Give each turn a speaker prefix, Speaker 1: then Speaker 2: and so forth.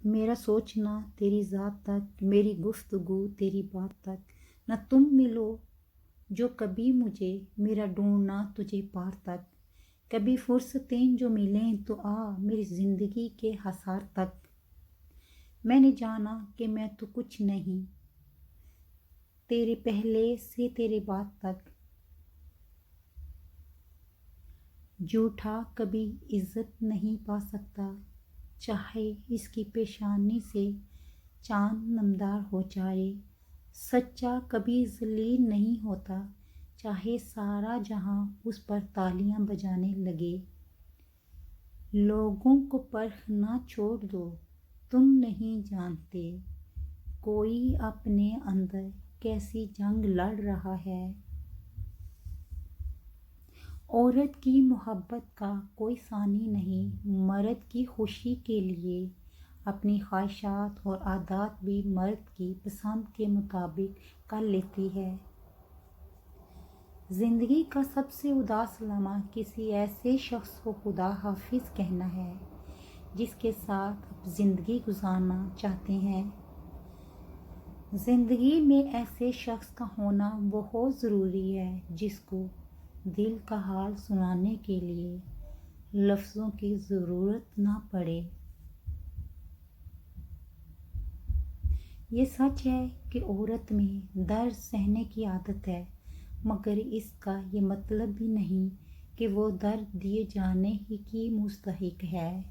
Speaker 1: میرا سوچنا تیری ذات تک، میری گفتگو تیری بات تک، نہ تم ملو جو کبھی مجھے، میرا ڈھونڈنا تجھے پار تک، کبھی فرصتیں جو ملیں تو آ میری زندگی کے حصار تک۔ میں نے جانا کہ میں تو کچھ نہیں، تیرے پہلے سے تیرے بعد تک، جھوٹا کبھی عزت نہیں پا سکتا، چاہے اس کی پیشانی سے چاند نمدار ہو جائے، سچا کبھی ذلیل نہیں ہوتا، چاہے سارا جہاں اس پر تالیاں بجانے لگے۔ لوگوں کو پرکھنا چھوڑ دو، تم نہیں جانتے کوئی اپنے اندر کیسی جنگ لڑ رہا ہے۔ عورت کی محبت کا کوئی ثانی نہیں، مرد کی خوشی کے لیے اپنی خواہشات اور عادات بھی مرد کی پسند کے مطابق کر لیتی ہے۔ زندگی کا سب سے اداس لمحہ کسی ایسے شخص کو خدا حافظ کہنا ہے جس کے ساتھ آپ زندگی گزارنا چاہتے ہیں۔ زندگی میں ایسے شخص کا ہونا بہت ضروری ہے جس کو دل کا حال سنانے کے لیے لفظوں کی ضرورت نہ پڑے۔ یہ سچ ہے کہ عورت میں درد سہنے کی عادت ہے، مگر اس کا یہ مطلب بھی نہیں کہ وہ درد دیے جانے ہی کی مستحق ہے۔